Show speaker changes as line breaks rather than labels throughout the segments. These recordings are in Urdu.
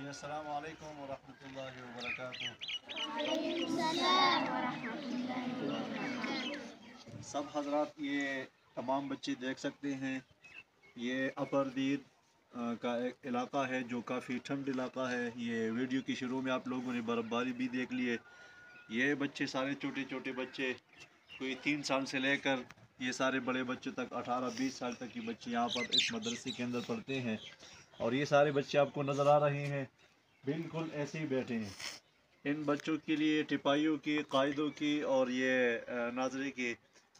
جی السلام علیکم ورحمۃ اللہ وبرکاتہ۔ سب حضرات یہ تمام بچے دیکھ سکتے ہیں، یہ اپر دیر کا ایک علاقہ ہے جو کافی ٹھنڈ علاقہ ہے۔ یہ ویڈیو کی شروع میں آپ لوگوں نے برف باری بھی دیکھ لی ہے۔ یہ بچے سارے چھوٹے چھوٹے بچے، کوئی 3 سال سے لے کر یہ سارے بڑے بچوں تک 18-20 سال تک کے بچے یہاں پر اس مدرسے کے اندر پڑھتے ہیں۔ اور یہ سارے بچے آپ کو نظر آ رہے ہیں، بالکل ایسے ہی بیٹھے ہیں۔ ان بچوں کے لیے ٹپائیوں کی، قاعدوں کی اور یہ ناظرے کے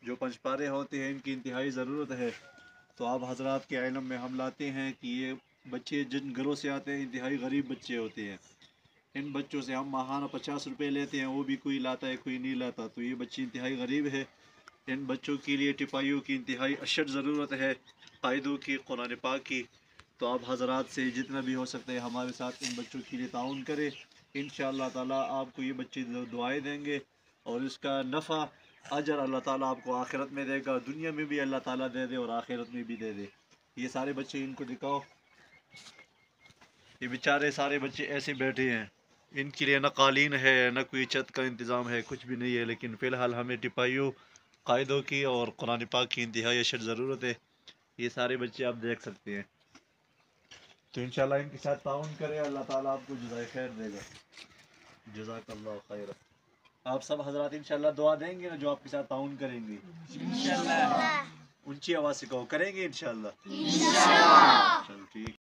جو پنچپارے ہوتے ہیں ان کی انتہائی ضرورت ہے۔ تو آپ حضرات کے علم میں ہم لاتے ہیں کہ یہ بچے جن گھروں سے آتے ہیں انتہائی غریب بچے ہوتے ہیں۔ ان بچوں سے ہم ماہانہ 50 روپے لیتے ہیں، وہ بھی کوئی لاتا ہے کوئی نہیں لاتا، تو یہ بچے انتہائی غریب ہے۔ ان بچوں کے لیے ٹپائیوں کی انتہائی اشد ضرورت ہے، قاعدوں کی، قرآن پاک کی۔ تو آپ حضرات سے جتنا بھی ہو سکتا ہے ہمارے ساتھ ان بچوں کے لیے تعاون کرے۔ انشاءاللہ تعالیٰ آپ کو یہ بچے دعائیں دیں گے اور اس کا نفع اجر اللہ تعالیٰ آپ کو آخرت میں دے گا، دنیا میں بھی اللہ تعالیٰ دے دے اور آخرت میں بھی دے دے۔ یہ سارے بچے ان کو دکھاؤ، یہ بیچارے سارے بچے ایسے بیٹھے ہیں، ان کے لیے نہ قالین ہے نہ کوئی چھت کا انتظام ہے، کچھ بھی نہیں ہے، لیکن فی الحال ہمیں ٹپائیوں، قاعدوں کی اور قرآن پاک کی انتہائی اشد ضرورت ہے۔ یہ سارے بچے آپ دیکھ سکتے ہیں، تو انشاءاللہ ان کے ساتھ تعاون کرے، اللہ تعالیٰ آپ کو جزائے خیر دے گا۔ جزاک اللہ خیر۔ آپ سب حضرات انشاءاللہ دعا دیں گے نا جو آپ کے ساتھ تعاون کریں گے؟ انشاءاللہ۔ اونچی آواز سے کہو، کریں گے انشاءاللہ؟ انشاءاللہ۔ چلو ٹھیک۔